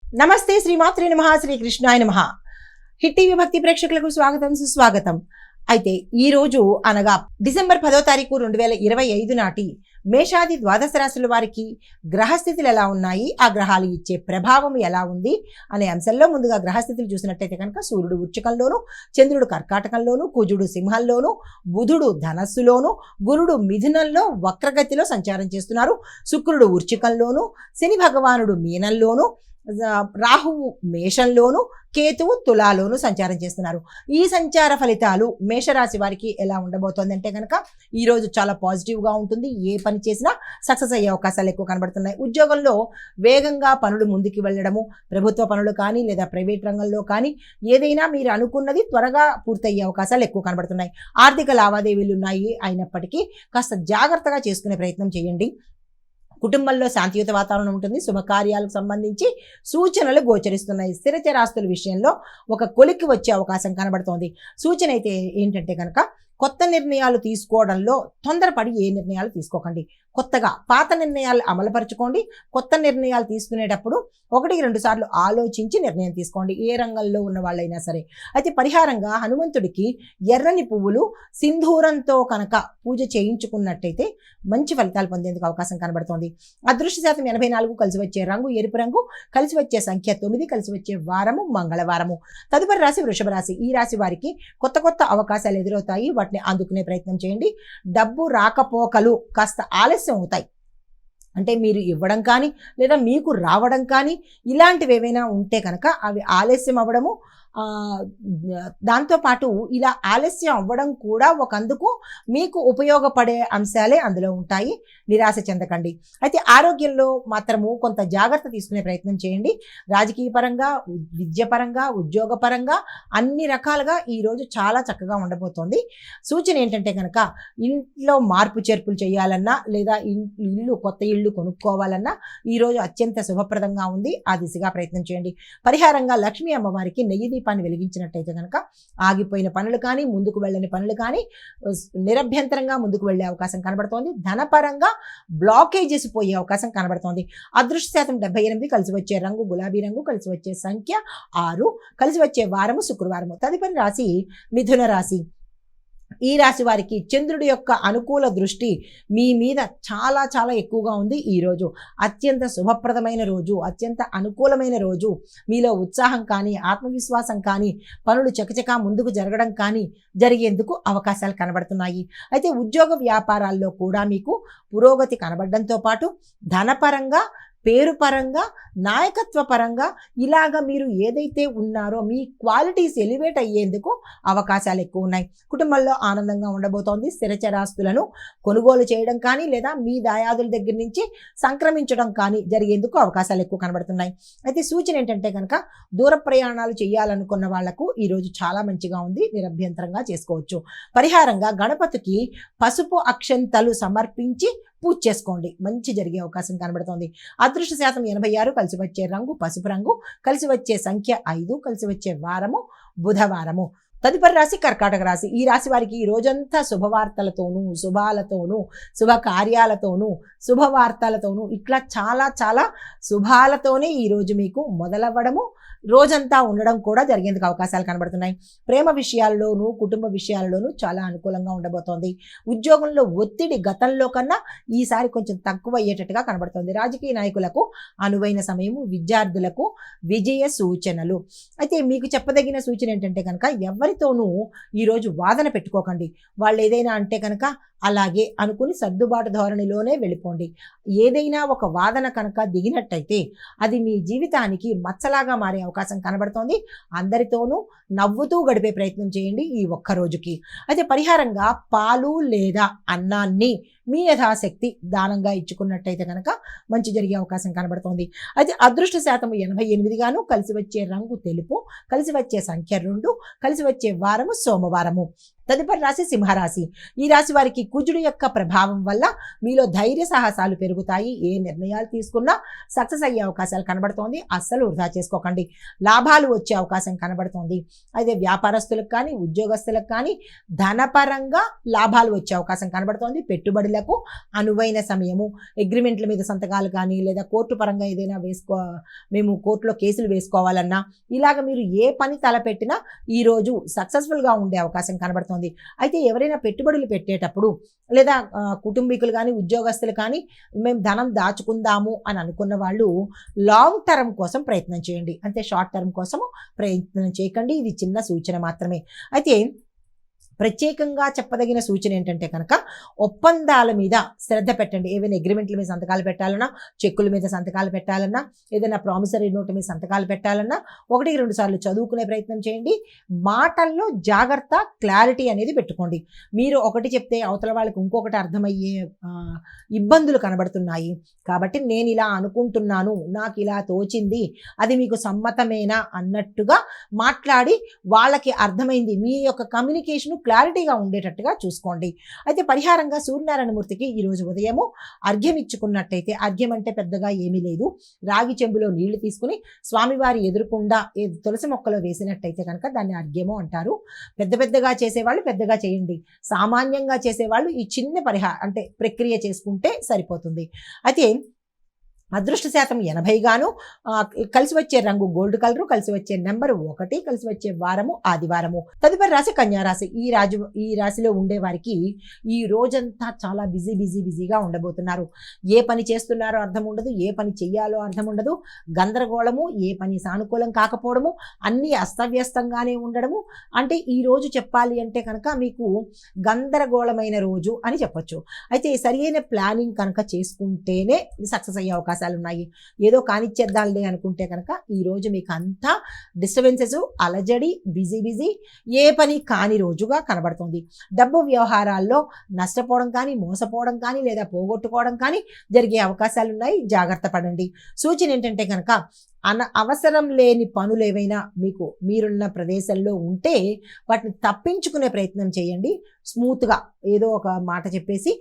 నమస్తే శ్రీమాత్రే నమః శ్రీకృష్ణాయ నమః. హిట్ టీవీ భక్తి ప్రేక్షకులకు స్వాగతం సుస్వాగతం. అయితే ఈ రోజు అనగా డిసెంబర్ 10వ తారీఖు 2025 నాటి మేషాది ద్వాదశ రాశుల వారికి గ్రహస్థితులు ఎలా ఉన్నాయి, ఆ గ్రహాలు ఇచ్చే ప్రభావం ఎలా ఉంది అనే అంశంలో ముందుగా గ్రహస్థితులు చూసినట్టయితే కనుక సూర్యుడు వృశ్చికంలోను, చంద్రుడు కర్కాటకంలోను, కుజుడు సింహంలోను, బుధుడు ధనస్సులోను, గురుడు మిథునంలో వక్రగతిలో సంచారం చేస్తున్నారు. శుక్రుడు వృశ్చికంలోను, శని భగవానుడు మీనంలోను, రాహువు మేషంలోను, కేతువు తులాలోను సంచారం చేస్తున్నారు. ఈ సంచార ఫలితాలు మేషరాశి వారికి ఎలా ఉండబోతోంది అంటే కనుక ఈరోజు చాలా పాజిటివ్గా ఉంటుంది. ఏ పని చేసినా సక్సెస్ అయ్యే అవకాశాలు ఎక్కువ కనబడుతున్నాయి. ఉద్యోగంలో వేగంగా పనులు ముందుకు వెళ్ళడము, ప్రభుత్వ పనులు కానీ లేదా ప్రైవేట్ రంగంలో కానీ ఏదైనా మీరు అనుకున్నది త్వరగా పూర్తయ్యే అవకాశాలు ఎక్కువ కనబడుతున్నాయి. ఆర్థిక లావాదేవీలు ఉన్నాయి, అయినప్పటికీ కాస్త జాగ్రత్తగా చేసుకునే ప్రయత్నం చేయండి. కుటుంబంలో శాంతియుత వాతావరణం ఉంటుంది. శుభకార్యాలకు సంబంధించి సూచనలు గోచరిస్తున్నాయి. స్థిర చరాస్తుల విషయంలో ఒక కొలిక్కి వచ్చే అవకాశం కనబడుతోంది. సూచన అయితే ఏంటంటే కనుక కొత్త నిర్ణయాలు తీసుకోవడంలో తొందరపడి ఏ నిర్ణయాలు తీసుకోకండి. కొత్తగా పాత నిర్ణయాలు అమలుపరచుకోండి. కొత్త నిర్ణయాలు తీసుకునేటప్పుడు 1-2 సార్లు ఆలోచించి నిర్ణయం తీసుకోండి, ఏ రంగంలో ఉన్న వాళ్ళైనా సరే. అయితే పరిహారంగా హనుమంతుడికి ఎర్రని పువ్వులు సింధూరంతో కనుక పూజ చేయించుకున్నట్టయితే మంచి ఫలితాలు పొందేందుకు అవకాశం కనబడుతోంది. అదృష్ట శాతం 84, కలిసి వచ్చే రంగు ఎరుపు రంగు, కలిసి వచ్చే సంఖ్య 9, కలిసి వచ్చే వారము మంగళవారము. తదుపరి రాశి వృషభ రాశి. ఈ రాశి వారికి కొత్త కొత్త అవకాశాలు ఎదురవుతాయి, వాటిని అందుకునే ప్రయత్నం చేయండి. డబ్బు రాకపోకలు కాస్త ఆలస్యం అవుతాయి. అంటే మీరు ఇవ్వడం కానీ లేదా మీకు రావడం కానీ ఇలాంటివి ఏవైనా ఉంటే కనుక అవి ఆలస్యం అవ్వడము, దాంతోపాటు ఇలా ఆలస్యం అవ్వడం కూడా ఒకందుకు మీకు ఉపయోగపడే అంశాలే అందులో ఉంటాయి. నిరాశ చెందకండి. అయితే ఆరోగ్యంలో మాత్రము కొంత జాగ్రత్త తీసుకునే ప్రయత్నం చేయండి. రాజకీయ పరంగా, విద్యపరంగా, ఉద్యోగపరంగా అన్ని రకాలుగా ఈరోజు చాలా చక్కగా ఉండబోతోంది. సూచన ఏంటంటే కనుక ఇంట్లో మార్పు చేర్పులు చేయాలన్నా లేదా కొత్త ఇల్లు కొనుక్కోవాలన్నా ఈరోజు అత్యంత శుభప్రదంగా ఉంది. ఆ దిశగా ప్రయత్నం చేయండి. పరిహారంగా లక్ష్మీ అమ్మవారికి నెయ్యి దీపాన్ని వెలిగించినట్టయితే కనుక ఆగిపోయిన పనులు కానీ, ముందుకు వెళ్ళని పనులు కానీ నిరభ్యంతరంగా ముందుకు వెళ్ళే అవకాశం కనబడుతోంది. ధనపరంగా బ్లాకేజెస్ పోయే అవకాశం కనబడుతోంది. అదృష్ట శాతం 78, కలిసి వచ్చే రంగు గులాబీ రంగు, కలిసి వచ్చే సంఖ్య 6, కలిసి వచ్చే వారము శుక్రవారము. తదుపరి రాశి మిథున రాశి. ఈ రాశి వారికి చంద్రుడి యొక్క అనుకూల దృష్టి మీ మీద చాలా చాలా ఎక్కువగా ఉంది. ఈరోజు అత్యంత శుభప్రదమైన రోజు, అత్యంత అనుకూలమైన రోజు. మీలో ఉత్సాహం కానీ, ఆత్మవిశ్వాసం కానీ, పనులు చకచకా ముందుకు జరగడం కానీ జరిగేందుకు అవకాశాలు కనబడుతున్నాయి. అయితే ఉద్యోగ వ్యాపారాల్లో కూడా మీకు పురోగతి కనబడడంతో పాటు ధనపరంగా, పేరు పరంగా, నాయకత్వ పరంగా ఇలాగ మీరు ఏదైతే ఉన్నారో మీ క్వాలిటీస్ ఎలివేట్ అయ్యేందుకు అవకాశాలు ఎక్కువ ఉన్నాయి. కుటుంబంలో ఆనందంగా ఉండబోతోంది. స్థిరచరాస్తులను కొనుగోలు చేయడం కానీ లేదా మీ దాయాదుల దగ్గర నుంచి సంక్రమించడం కానీ జరిగేందుకు అవకాశాలు ఎక్కువ కనబడుతున్నాయి. అయితే సూచన ఏంటంటే కనుక దూర ప్రయాణాలు చేయాలనుకున్న వాళ్లకు ఈరోజు చాలా మంచిగా ఉంది, నిరభ్యంతరంగా చేసుకోవచ్చు. పరిహారంగా గణపతికి పసుపు అక్షంతలు సమర్పించి పూజ చేసుకోండి, మంచి జరిగే అవకాశం కనబడుతోంది. అదృష్ట శాతం 86, కలిసి వచ్చే రంగు పసుపు రంగు, కలిసి వచ్చే సంఖ్య 5, కలిసి వచ్చే వారము బుధవారము. తదుపరి రాశి కర్కాటక రాశి. ఈ రాశి వారికి ఈ రోజంతా శుభవార్తలతోనూ, శుభాలతోనూ, శుభకార్యాలతోనూ, శుభవార్తలతోనూ ఇట్లా చాలా చాలా శుభాలతోనే ఈరోజు మీకు మొదలవ్వడము, రోజంతా ఉండడం కూడా జరిగేందుకు అవకాశాలు కనబడుతున్నాయి. ప్రేమ విషయాల్లోనూ, కుటుంబ విషయాల్లోనూ చాలా అనుకూలంగా ఉండబోతోంది. ఉద్యోగంలో ఒత్తిడి గతంలో కన్నా ఈసారి కొంచెం తక్కువ అయ్యేటట్టుగా కనబడుతోంది. రాజకీయ నాయకులకు అనువైన సమయము, విద్యార్థులకు విజయ సూచనలు. అయితే మీకు చెప్పదగిన సూచన ఏంటంటే కనుక ఎవరితోనూ ఈరోజు వాదన పెట్టుకోకండి. వాళ్ళు ఏదైనా అంటే కనుక అలాగే అనుకుని సర్దుబాటు ధోరణిలోనే వెళ్ళిపోండి. ఏదైనా ఒక వాదన కనుక దిగినట్టయితే అది మీ జీవితానికి మచ్చలాగా మారే అవకాశం కనబడుతోంది. అందరితోనూ నవ్వుతూ గడిపే ప్రయత్నం చేయండి ఈ ఒక్క రోజుకి. అయితే పరిహారంగా పాలు లేదా అన్నాన్ని మీ యథాశక్తి దానంగా ఇచ్చుకున్నట్టయితే కనుక మంచి జరిగే అవకాశం కనబడుతోంది. అయితే అదృష్ట శాతం 88 గాను, కలిసి వచ్చే రంగు తెలుపు, కలిసి వచ్చే సంఖ్య 2, కలిసి వచ్చే వారము సోమవారము. తదుపరి రాశి సింహరాశి. ఈ రాశి వారికి కుజుడు యొక్క ప్రభావం వల్ల మీలో ధైర్య సాహసాలు పెరుగుతాయి. ఏ నిర్ణయాలు తీసుకున్నా సక్సెస్ అయ్యే అవకాశాలు కనబడుతోంది. అస్సలు వృధా చేసుకోకండి. లాభాలు వచ్చే అవకాశం కనబడుతోంది. అయితే వ్యాపారస్తులకు కానీ ఉద్యోగస్తులకు కానీ ధనపరంగా లాభాలు వచ్చే అవకాశం కనబడుతోంది. పెట్టుబడులకు అనువైన సమయము. అగ్రిమెంట్ల మీద సంతకాలు కానీ లేదా కోర్టు పరంగా ఏదైనా మేము కోర్టులో కేసులు వేసుకోవాలన్నా ఇలాగ మీరు ఏ పని తలపెట్టినా ఈరోజు సక్సెస్ఫుల్గా ఉండే అవకాశం కనబడుతుంది. అయితే ఎవరైనా పెట్టుబడులు పెట్టేటప్పుడు లేదా కుటుంబీకులు కానీ ఉద్యోగస్తులు కానీ మేము ధనం దాచుకుందాము అని అనుకున్న వాళ్ళు లాంగ్ టర్మ్ కోసం ప్రయత్నం చేయండి. అంతే షార్ట్ టర్మ్ కోసము ప్రయత్నం చేయకండి. ఇది చిన్న సూచన మాత్రమే. అయితే ప్రత్యేకంగా చెప్పదగిన సూచన ఏంటంటే కనుక ఒప్పందాల మీద శ్రద్ధ పెట్టండి. ఏవైనా అగ్రిమెంట్ల మీద సంతకాలు పెట్టాలన్నా, చెక్కుల మీద సంతకాలు పెట్టాలన్నా, ఏదైనా ప్రామిసరీ నోటు మీద సంతకాలు పెట్టాలన్నా 1-2 సార్లు చదువుకునే ప్రయత్నం చేయండి. మాటల్లో జాగ్రత్త, క్లారిటీ అనేది పెట్టుకోండి. మీరు ఒకటి చెప్తే అవతల వాళ్ళకి ఇంకొకటి అర్థమయ్యే ఇబ్బందులు కనబడుతున్నాయి. కాబట్టి నేను ఇలా అనుకుంటున్నాను, నాకు ఇలా తోచింది, అది మీకు సమ్మతమేనా అన్నట్టుగా మాట్లాడి వాళ్ళకి అర్థమైంది మీ యొక్క కమ్యూనికేషన్ క్లారిటీగా ఉండేటట్టుగా చూసుకోండి. అయితే పరిహారంగా సూర్యనారాయణమూర్తికి ఈరోజు ఉదయము అర్ఘ్యం ఇచ్చుకున్నట్టయితే, అర్ఘ్యం అంటే పెద్దగా ఏమీ లేదు, రాగి చెంబులో నీళ్లు తీసుకుని స్వామివారి ఎదురుకుండా తులసి మొక్కలో వేసినట్టయితే కనుక దాన్ని అర్ఘ్యము అంటారు. పెద్దగా చేసేవాళ్ళు పెద్దగా చేయండి. సామాన్యంగా చేసేవాళ్ళు ఈ చిన్న అంటే ప్రక్రియ చేసుకుంటే సరిపోతుంది. అయితే అదృష్ట శాతం 80 గాను, కలిసి వచ్చే రంగు గోల్డ్ కలరు, కలిసి వచ్చే నెంబర్ 1, కలిసి వచ్చే వారము ఆదివారము. తదుపరి రాశి కన్యారాశి. ఈ రాశిలో ఉండే వారికి ఈ రోజంతా చాలా బిజీగా ఉండబోతున్నారు. ఏ పని చేస్తున్నారో అర్థం ఉండదు, ఏ పని చెయ్యాలో అర్థం ఉండదు, గందరగోళము, ఏ పని సానుకూలం కాకపోవడము, అన్నీ అస్తవ్యస్తంగానే ఉండడము. అంటే ఈ రోజు చెప్పాలి అంటే కనుక మీకు గందరగోళమైన రోజు అని చెప్పొచ్చు. అయితే సరియైన ప్లానింగ్ కనుక చేసుకుంటేనే సక్సెస్ అయ్యే అవకాశాలు ఉన్నాయి. ఏదో కానిచ్చేద్దాంలే అనుకుంటే కనుక ఈరోజు మీకు అంతా డిస్టర్బెన్సెస్, అలజడి, బిజీ, ఏ పని కాని రోజుగా కనబడుతుంది. డబ్బు వ్యవహారాల్లో నష్టపోవడం కానీ, మోసపోవడం కానీ లేదా పోగొట్టుకోవడం కానీ జరిగే అవకాశాలు ఉన్నాయి. జాగ్రత్త పడండి. సూచన ఏంటంటే కనుక అవసరం లేని పనులు ఏవైనా మీరున్న ప్రదేశంలో ఉంటే వాటిని తప్పించుకునే ప్రయత్నం చేయండి. స్మూత్గా ఏదో ఒక మాట చెప్పేసి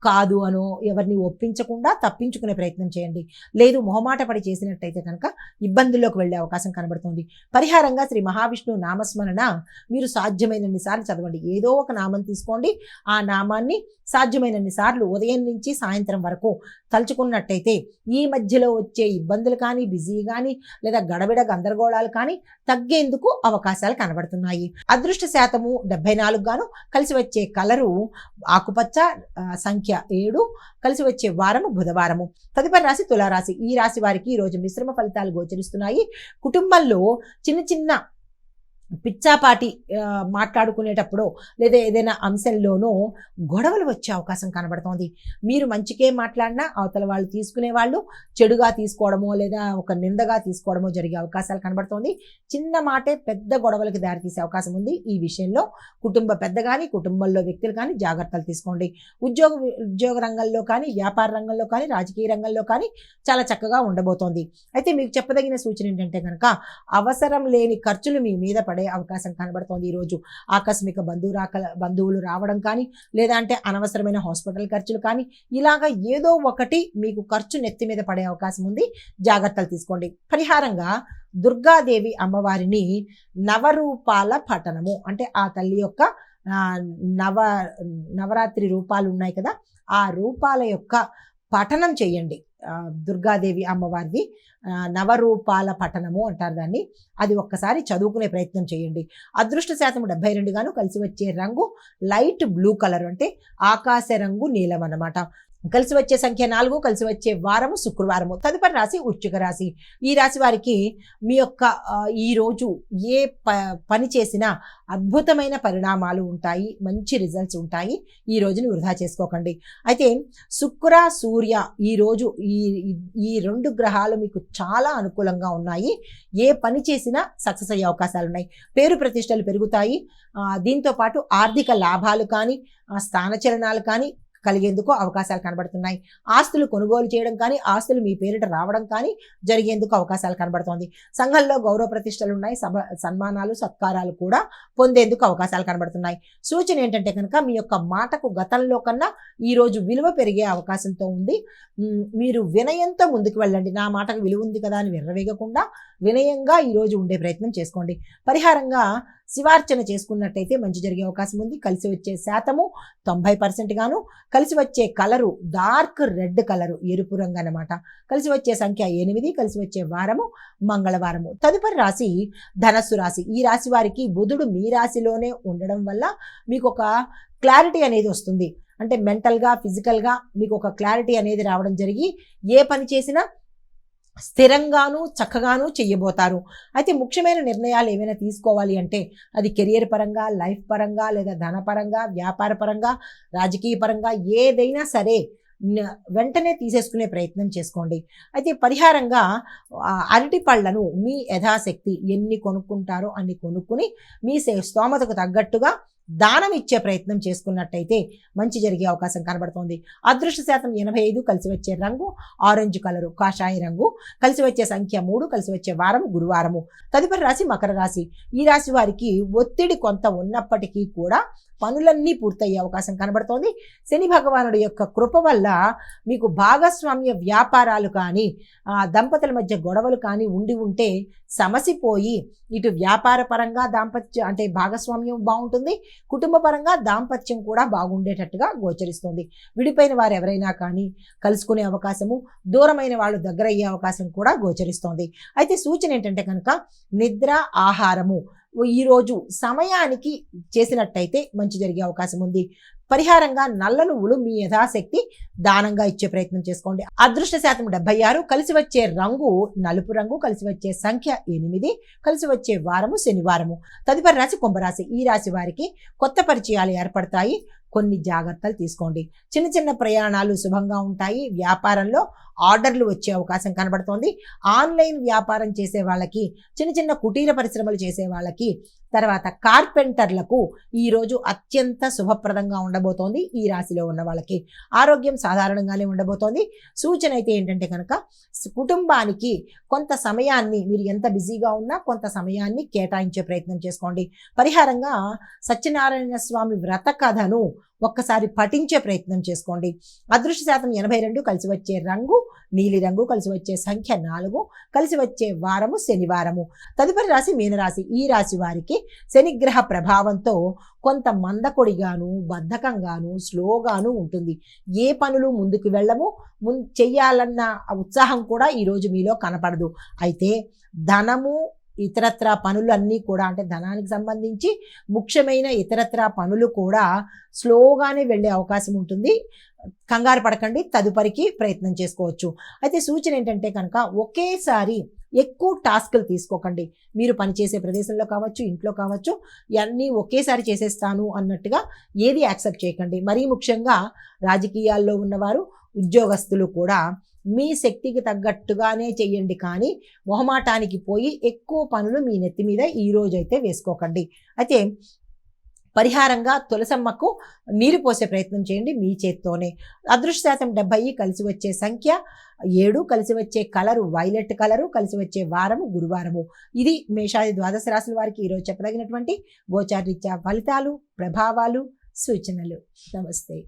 కాదు అనో ఎవరిని ఒప్పించకుండా తప్పించుకునే ప్రయత్నం చేయండి. లేదు మొహమాట పడి చేసినట్టయితే కనుక ఇబ్బందుల్లోకి వెళ్ళే అవకాశం కనబడుతుంది. పరిహారంగా శ్రీ మహావిష్ణువు నామస్మరణ మీరు సాధ్యమైనన్ని సార్లు చదవండి. ఏదో ఒక నామం తీసుకోండి. ఆ నామాన్ని సాధ్యమైనన్ని సార్లు ఉదయం నుంచి సాయంత్రం వరకు తలుచుకున్నట్టయితే ఈ మధ్యలో వచ్చే ఇబ్బందులు కానీ, బిజీ కానీ లేదా గడబిడ గందరగోళాలు కానీ తగ్గేందుకు అవకాశాలు కనబడుతున్నాయి. అదృష్ట శాతము 74 గాను, కలిసి వచ్చే కలరు ఆకుపచ్చ, సంఖ్య 7, కలిసి వచ్చే వారము బుధవారము. తదుపరి రాశి తులారాశి. ఈ రాశి వారికి ఈరోజు మిశ్రమ ఫలితాలు గోచరిస్తున్నాయి. కుటుంబంలో చిన్న పిచ్చాపాటి మాట్లాడుకునేటప్పుడు లేదా ఏదైనా అంశంలోనూ గొడవలు వచ్చే అవకాశం కనబడుతోంది. మీరు మంచికే మాట్లాడినా అవతల వాళ్ళు తీసుకునే వాళ్ళు చెడుగా తీసుకోవడమో లేదా ఒక నిందగా తీసుకోవడమో జరిగే అవకాశాలు కనబడుతోంది. చిన్న మాటే పెద్ద గొడవలకు దారితీసే అవకాశం ఉంది. ఈ విషయంలో కుటుంబ పెద్ద కానీ, కుటుంబంలో వ్యక్తులు కానీ జాగ్రత్తలు తీసుకోండి. ఉద్యోగ రంగంలో కానీ, వ్యాపార రంగంలో కానీ, రాజకీయ రంగంలో కానీ చాలా చక్కగా ఉండబోతోంది. అయితే మీకు చెప్పదగిన సూచన ఏంటంటే కనుక అవసరం లేని ఖర్చులు మీ మీద పడే అవకాశం కనబడుతోంది. ఈరోజు ఆకస్మిక బంధువులు రావడం కానీ లేదా అంటే అనవసరమైన హాస్పిటల్ ఖర్చులు కానీ ఇలాగా ఏదో ఒకటి మీకు ఖర్చు నెత్తి మీద పడే అవకాశం ఉంది. జాగ్రత్తలు తీసుకోండి. పరిహారంగా దుర్గాదేవి అమ్మవారిని నవరూపాల పఠనము అంటే ఆ తల్లి యొక్క నవరాత్రి రూపాలు ఉన్నాయి కదా, ఆ రూపాల యొక్క పఠనం చేయండి. దుర్గాదేవి అమ్మవారిది నవరూపాల పఠనము అంటారు దాన్ని. అది ఒక్కసారి చదువుకునే ప్రయత్నం చేయండి. అదృష్ట శాతం 72 గాను, కలిసి వచ్చే రంగు లైట్ బ్లూ కలర్ అంటే ఆకాశ రంగు నీలం అన్నమాట. కలిసి వచ్చే సంఖ్య 4, కలిసి వచ్చే వారము శుక్రవారము. తదుపరి రాశి వృశ్చిక రాశి. ఈ రాశి వారికి మీ యొక్క ఈరోజు ఏ పని చేసినా అద్భుతమైన పరిణామాలు ఉంటాయి, మంచి రిజల్ట్స్ ఉంటాయి. ఈ రోజుని వృధా చేసుకోకండి. అయితే శుక్ర సూర్య ఈరోజు ఈ 2 గ్రహాలు మీకు చాలా అనుకూలంగా ఉన్నాయి. ఏ పని చేసినా సక్సెస్ అయ్యే అవకాశాలు ఉన్నాయి. పేరు ప్రతిష్టలు పెరుగుతాయి. దీంతో పాటు ఆర్థిక లాభాలు కానీ, స్థానచలనాలు కానీ కలిగేందుకు అవకాశాలు కనబడుతున్నాయి. ఆస్తులు కొనుగోలు చేయడం కానీ, ఆస్తులు మీ పేరిట రావడం కానీ జరిగేందుకు అవకాశాలు కనబడుతోంది. సంఘంలో గౌరవ ప్రతిష్టలు ఉన్నాయి. సన్మానాలు, సత్కారాలు కూడా పొందేందుకు అవకాశాలు కనబడుతున్నాయి. సూచన ఏంటంటే కనుక మీ యొక్క మాటకు గతంలో కన్నా ఈరోజు విలువ పెరిగే అవకాశంతో ఉంది. మీరు వినయంతో ముందుకు వెళ్ళండి. నా మాటకు విలువ ఉంది కదా అని విర్రవేగకుండా వినయంగా ఈరోజు ఉండే ప్రయత్నం చేసుకోండి. పరిహారంగా శివార్చన చేసుకున్నట్టయితే మంచి జరిగే అవకాశం ఉంది. కలిసి వచ్చే శాతము 90% గాను, కలిసి వచ్చే కలరు డార్క్ రెడ్ కలరు, ఎరుపు రంగు అన్నమాట. కలిసి వచ్చే సంఖ్య 8, కలిసి వచ్చే వారము మంగళవారము. తదుపరి రాశి ధనస్సు రాశి. ఈ రాశి వారికి బుధుడు మీ రాశిలోనే ఉండడం వల్ల మీకు ఒక క్లారిటీ అనేది వస్తుంది. అంటే మెంటల్గా, ఫిజికల్గా మీకు ఒక క్లారిటీ అనేది రావడం జరిగి ఏ పని చేసినా స్థిరంగాను చక్కగాను చెయ్యబోతారు. అయితే ముఖ్యమైన నిర్ణయాలు ఏమైనా తీసుకోవాలి అంటే అది కెరియర్ పరంగా, లైఫ్ పరంగా, లేదా ధనపరంగా, వ్యాపార పరంగా, రాజకీయ పరంగా ఏదైనా సరే వెంటనే తీసేసుకునే ప్రయత్నం చేసుకోండి. అయితే పరిహారంగా అరటి పళ్ళను మీ యథాశక్తి ఎన్ని కొనుక్కుంటారో అన్ని కొనుక్కుని మీ స్తోమతకు తగ్గట్టుగా దానం ఇచ్చే ప్రయత్నం చేసుకున్నట్టయితే మంచి జరిగే అవకాశం కనబడుతోంది. అదృష్ట శాతం 85, కలిసి వచ్చే రంగు ఆరెంజ్ కలరు, కాషాయ రంగు, కలిసి వచ్చే సంఖ్య 3, కలిసి వచ్చే వారం గురువారము. తదుపరి రాశి మకర రాశి. ఈ రాశి వారికి ఒత్తిడి కొంత ఉన్నప్పటికీ కూడా పనులన్నీ పూర్తయ్యే అవకాశం కనబడుతోంది. శని భగవానుడి యొక్క కృప వల్ల మీకు భాగస్వామ్య వ్యాపారాలు కానీ, దంపతుల మధ్య గొడవలు కానీ ఉండి ఉంటే సమసిపోయి ఇటు వ్యాపార పరంగా దాంపత్యం అంటే భాగస్వామ్యం బాగుంటుంది, కుటుంబ పరంగా దాంపత్యం కూడా బాగుండేటట్టుగా గోచరిస్తుంది. విడిపోయిన వారు ఎవరైనా కానీ కలుసుకునే అవకాశము, దూరమైన వాళ్ళు దగ్గర అయ్యే అవకాశం కూడా గోచరిస్తోంది. అయితే సూచన ఏంటంటే కనుక నిద్ర, ఆహారము ఈరోజు సమయానికి చేసినట్టయితే మంచి జరిగే అవకాశం ఉంది. పరిహారంగా నల్ల నువ్వులు మీ యథాశక్తి దానంగా ఇచ్చే ప్రయత్నం చేసుకోండి. అదృష్ట శాతం 76, కలిసి వచ్చే రంగు నలుపు రంగు, కలిసి వచ్చే సంఖ్య 8, కలిసి వచ్చే వారము శనివారము. తదుపరి రాశి కుంభరాశి. ఈ రాశి వారికి కొత్త పరిచయాలు ఏర్పడతాయి. కొన్ని జాగ్రత్తలు తీసుకోండి. చిన్న చిన్న ప్రయాణాలు శుభంగా ఉంటాయి. వ్యాపారంలో ఆర్డర్లు వచ్చే అవకాశం కనబడుతోంది. ఆన్లైన్ వ్యాపారం చేసే వాళ్ళకి, చిన్న చిన్న కుటీర పరిశ్రమలు చేసే వాళ్ళకి, తర్వాత కార్పెంటర్లకు ఈరోజు అత్యంత శుభప్రదంగా ఉండబోతోంది. ఈ రాశిలో ఉన్న వాళ్ళకి ఆరోగ్యం సాధారణంగానే ఉండబోతోంది. సూచన అయితే ఏంటంటే కనుక కుటుంబానికి కొంత సమయాన్ని, మీరు ఎంత బిజీగా ఉన్నా కొంత సమయాన్ని కేటాయించే ప్రయత్నం చేసుకోండి. పరిహారంగా సత్యనారాయణ స్వామి వ్రత కథను ఒక్కసారి పఠించే ప్రయత్నం చేసుకోండి. అదృష్ట శాతం 82, కలిసి వచ్చే రంగు నీలి రంగు, కలిసి వచ్చే సంఖ్య 4, కలిసి వచ్చే వారము శనివారము. తదుపరి రాశి మీనరాశి. ఈ రాశి వారికి శనిగ్రహ ప్రభావంతో కొంత మందకొడిగాను, బద్ధకంగాను, స్లోగాను ఉంటుంది. ఏ పనులు ముందుకు వెళ్ళము, చెయ్యాలన్న ఉత్సాహం కూడా ఈరోజు మీలో కనపడదు. అయితే ధనము, ఇతరత్రా పనులు అన్నీ కూడా, అంటే ధనానికి సంబంధించి ముఖ్యమైన ఇతరత్రా పనులు కూడా స్లోగానే వెళ్ళే అవకాశం ఉంటుంది. కంగారు పడకండి, తదుపరికి ప్రయత్నం చేసుకోవచ్చు. అయితే సూచన ఏంటంటే కనుక ఒకేసారి ఎక్కువ టాస్క్లు తీసుకోకండి. మీరు పనిచేసే ప్రదేశంలో కావచ్చు, ఇంట్లో కావచ్చు, ఇవన్నీ ఒకేసారి చేసేస్తాను అన్నట్టుగా ఏది యాక్సెప్ట్ చేయకండి. మరీ ముఖ్యంగా రాజకీయాల్లో ఉన్నవారు, ఉద్యోగస్తులు కూడా మీ శక్తికి తగ్గట్టుగానే చెయ్యండి. కానీ మొహమాటానికి పోయి ఎక్కువ పనులు మీ నెత్తి మీద ఈ రోజైతే వేసుకోకండి. అయితే పరిహారంగా తులసమ్మకు నీరు పోసే ప్రయత్నం చేయండి మీ చేత్తోనే. అదృష్ట శాతం 70, కలిసి వచ్చే సంఖ్య 7, కలిసి వచ్చే కలరు వైలెట్ కలరు, కలిసి వచ్చే వారము గురువారము. ఇది మేషాది ద్వాదశ రాశుల వారికి ఈరోజు చెప్పదగినటువంటి గోచారరీత్యా ఫలితాలు, ప్రభావాలు, సూచనలు. నమస్తే.